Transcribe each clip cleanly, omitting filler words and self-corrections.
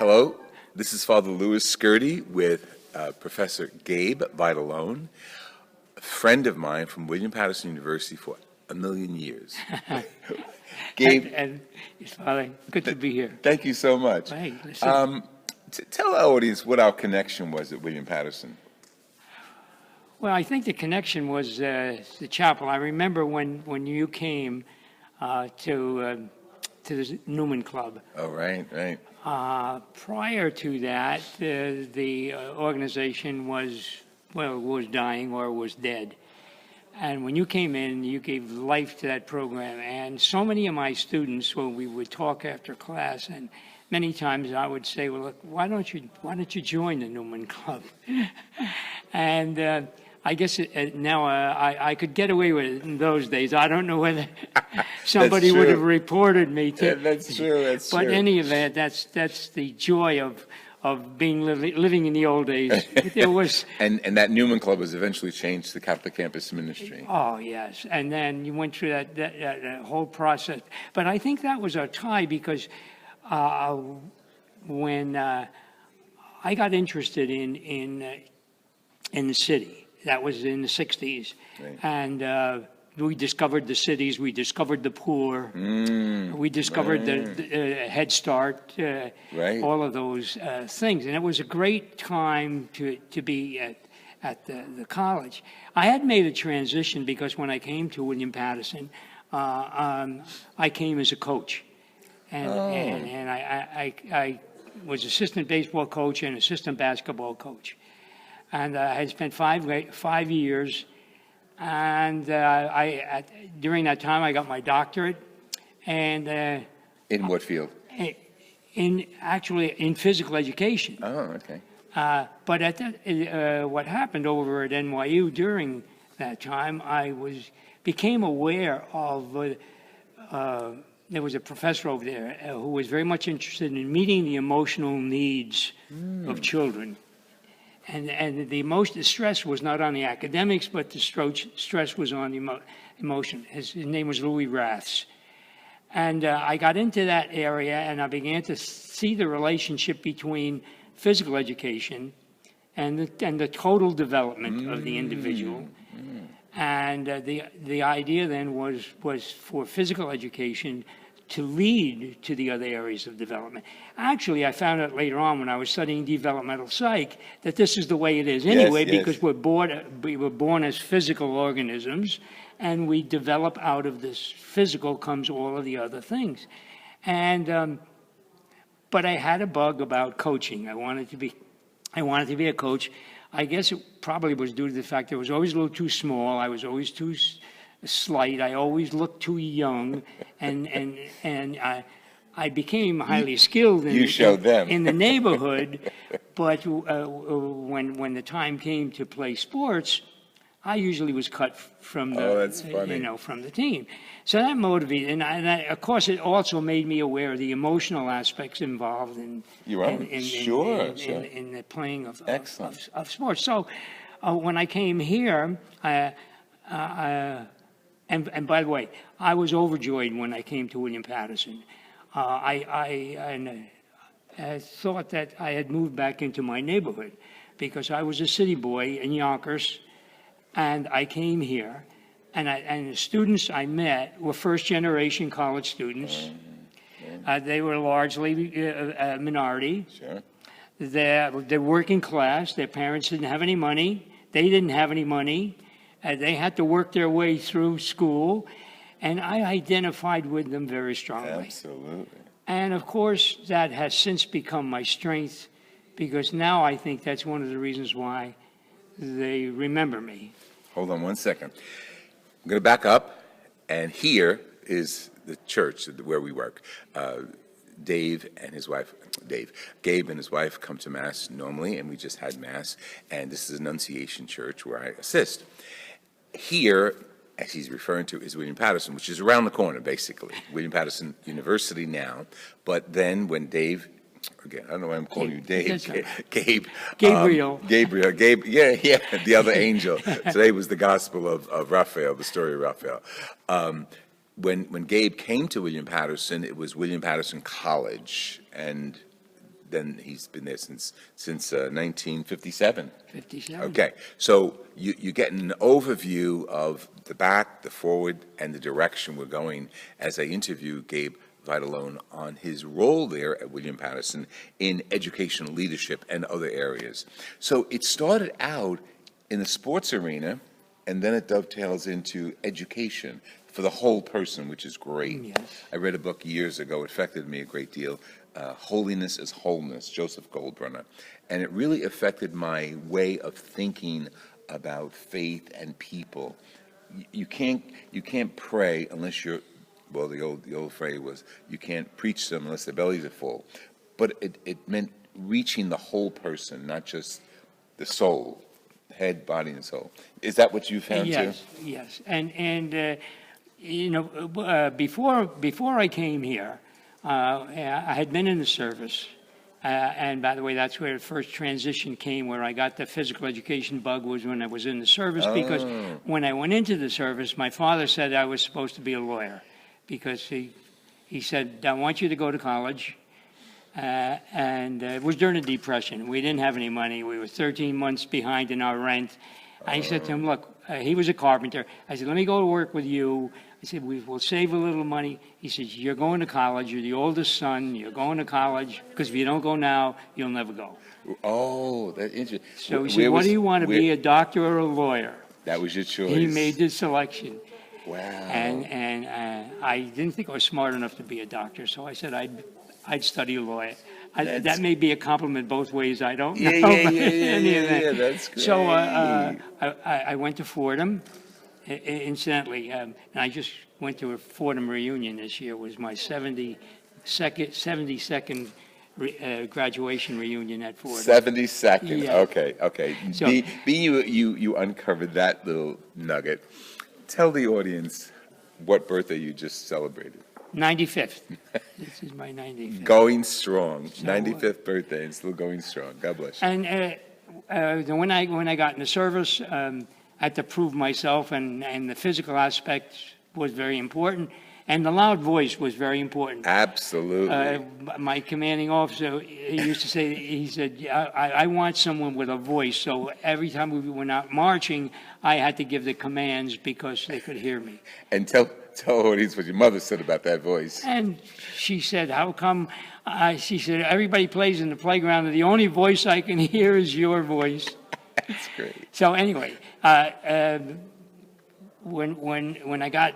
Hello, this is Fr Louis Scurti with Professor Gabe Vitalone, a friend of mine from William Paterson University for a million years. Gabe, and Father, good to be here. Thank you so much. Hey, listen. Tell our audience what our connection was at William Paterson. Well, I think the connection was the chapel. I remember when you came to the Newman Club. Oh, right. Prior to that, the organization was dying or was dead. And when you came in, you gave life to that program. And so many of my students, when we would talk after class, and many times I would say, well, look, why don't you join the Newman Club? And I guess now I could get away with it in those days. I don't know whether somebody would have reported me to. Yeah, that's true. But in any event, that's the joy of being living in the old days. There was and that Newman Club was eventually changed to Catholic Campus Ministry. Oh yes, and then you went through that whole process. But I think that was our tie because when I got interested in the city. That was in the 60s. Right. And we discovered the cities, we discovered the poor, we discovered the Head Start, all of those things. And it was a great time to be at the college. I had made a transition because when I came to William Paterson, I came as a coach. And I was assistant baseball coach and assistant basketball coach. And I had spent 5 years, and during that time I got my doctorate. And in what field? In physical education. Oh, okay. But at that, what happened over at NYU during that time, I became aware of. There was a professor over there who was very much interested in meeting the emotional needs of children. And the stress was not on the academics, but the stress was on the emotion. His name was Louis Raths. And I got into that area, and I began to see the relationship between physical education and the total development of the individual. And the idea then was for physical education to lead to the other areas of development. Actually, I found out later on when I was studying developmental psych that this is the way it is anyway, because we were born as physical organisms, and we develop out of this physical comes all of the other things. And but I had a bug about coaching. I wanted to be a coach. I guess it probably was due to the fact that I was always a little too small. I was always too slight. I always looked too young, and I became highly skilled in the neighborhood. But when the time came to play sports, I usually was cut from the from the team. So that motivated, and of course it also made me aware of the emotional aspects involved in the playing of sports. So when I came here, and by the way, I was overjoyed when I came to William Paterson. I thought that I had moved back into my neighborhood because I was a city boy in Yonkers, and I came here, and the students I met were first-generation college students. They were largely a minority. Sure. They're working class. Their parents didn't have any money. They didn't have any money. They had to work their way through school, and I identified with them very strongly. Absolutely. And of course, that has since become my strength, because now I think that's one of the reasons why they remember me. Hold on one second. I'm going to back up, and here is the church where we work. Gabe and his wife come to Mass normally, and we just had Mass, and this is Annunciation Church where I assist. Here, as he's referring to, is William Paterson, which is around the corner, basically. William Paterson University now. But then when Dave, again, I don't know why I'm calling you Dave, Gabriel. Yeah, the other angel. Today was the gospel of Raphael, the story of Raphael. When Gabe came to William Paterson, it was William Paterson College, and then he's been there since 1957. 57. Okay, so you get an overview of the back, the forward, and the direction we're going as I interview Gabe Vitalone on his role there at William Paterson in educational leadership and other areas. So it started out in the sports arena, and then it dovetails into education for the whole person, which is great. Yes. I read a book years ago, it affected me a great deal, Holiness is Wholeness, Joseph Goldbrunner, and it really affected my way of thinking about faith and people. You can't pray unless you're, well, the old phrase was, you can't preach them unless their bellies are full. But it meant reaching the whole person, not just the soul, head, body, and soul. Is that what you found too? Yes. And you know, before I came here, I had been in the service. And by the way, that's where the first transition came, where I got the physical education bug, was when I was in the service. Because when I went into the service, my father said I was supposed to be a lawyer, because he said, I want you to go to college. And it was during the Depression. We didn't have any money. We were 13 months behind in our rent. I said to him, look, he was a carpenter. I said, let me go to work with you. I said, we'll save a little money. He says, you're going to college. You're the oldest son. You're going to college, because if you don't go now, you'll never go. Oh, that's interesting. So he said, what do you want to be, a doctor or a lawyer? That was your choice. He made this selection. Wow. And I didn't think I was smart enough to be a doctor, so I said I'd study law. That may be a compliment both ways. I don't know. Yeah, that's great. So I went to Fordham. Incidentally, and I just went to a Fordham reunion this year. It was my 72nd graduation reunion at Fordham. 72nd. Yeah. Okay. So, you uncovered that little nugget. Tell the audience what birthday you just celebrated. 95th. This is my 95th. Going strong. So, 95th birthday and still going strong. God bless you. And when I got in the service, I had to prove myself, and the physical aspect was very important, and the loud voice was very important. Absolutely. My commanding officer, he used to say, he said, I want someone with a voice. So every time we went out marching, I had to give the commands because they could hear me. And tell audience what your mother said about that voice. And she said, how come? She said, everybody plays in the playground, and the only voice I can hear is your voice. That's great. So anyway, when I got,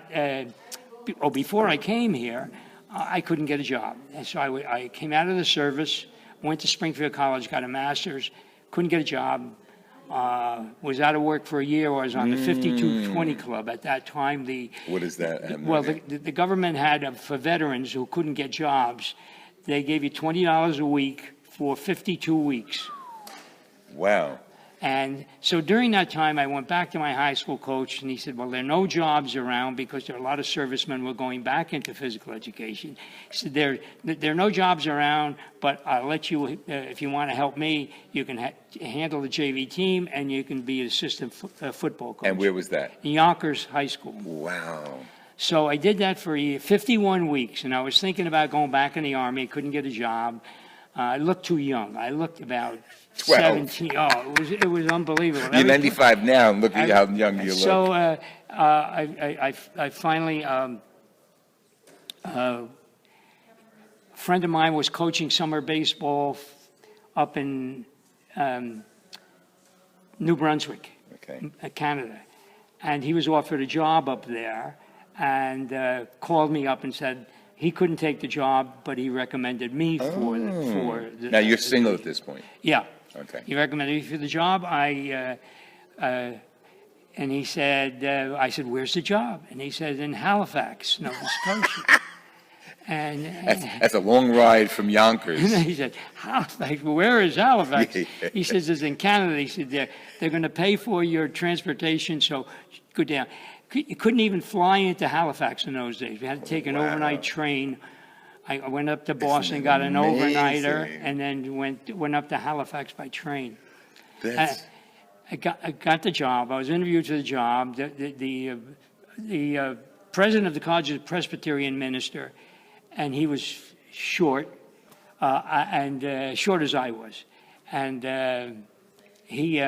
before I came here, I couldn't get a job. And so I came out of the service, went to Springfield College, got a master's, couldn't get a job, was out of work for a year. I was on the 5220 Club at that time. What is that? The government had, for veterans who couldn't get jobs, they gave you $20 a week for 52 weeks. Wow. And so during that time, I went back to my high school coach, and he said, well, there are no jobs around because there are a lot of servicemen who are going back into physical education. He said, there are no jobs around, but I'll let you, if you want to help me, you can handle the JV team, and you can be an assistant football coach. And where was that? In Yonkers High School. Wow. So I did that for 51 weeks, and I was thinking about going back in the Army. I couldn't get a job. I looked too young. I looked about 12. 17. Oh, it was unbelievable. You're 95 now, and look at how young you look. So I finally, a friend of mine was coaching summer baseball up in New Brunswick, Canada, and he was offered a job up there, and called me up and said he couldn't take the job, but he recommended me for the. Now you're single at this point. Yeah. Okay. He recommended me for the job. And he said, I said, where's the job? And he said, in Halifax, Nova Scotia. And that's a long ride from Yonkers. He said, Halifax, where is Halifax? He says, it's in Canada. He said, they're going to pay for your transportation, so go down. You couldn't even fly into Halifax in those days. We had to take an overnight train. I went up to Boston, got an overnighter, and then went up to Halifax by train. I got the job. I was interviewed for the job. The president of the college is a Presbyterian minister, and he was short. and short as I was. And he,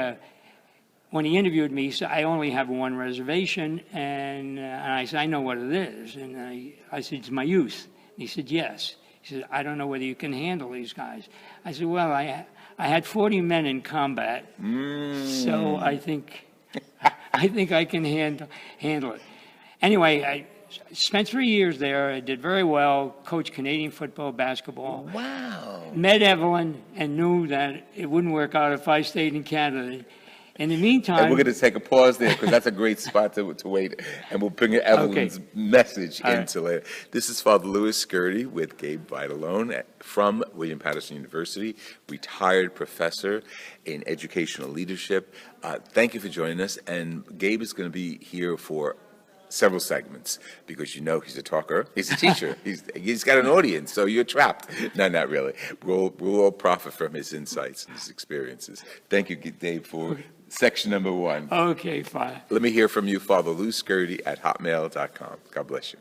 when he interviewed me, he said, I only have one reservation. And I said, I know what it is. And I said, it's my youth. And he said, yes. He said, I don't know whether you can handle these guys. I said, well, I had 40 men in combat, so I think I can handle it. Anyway, I spent 3 years there. I did very well, coached Canadian football, basketball. Wow. Met Evelyn and knew that it wouldn't work out if I stayed in Canada. In the meantime... And we're going to take a pause there because that's a great spot to wait. And we'll bring Evelyn's message into later. This is Fr Louis Scurti with Gabe Vitalone from William Paterson University, retired professor in educational leadership. Thank you for joining us. And Gabe is going to be here for several segments because he's a talker, he's a teacher, he's got an audience, so you're trapped. No, not really. We'll all profit from his insights and his experiences. Thank you, Dave, for section number 1. Okay, fine. Let me hear from you, Fr Louis Scurti at hotmail.com. God bless you.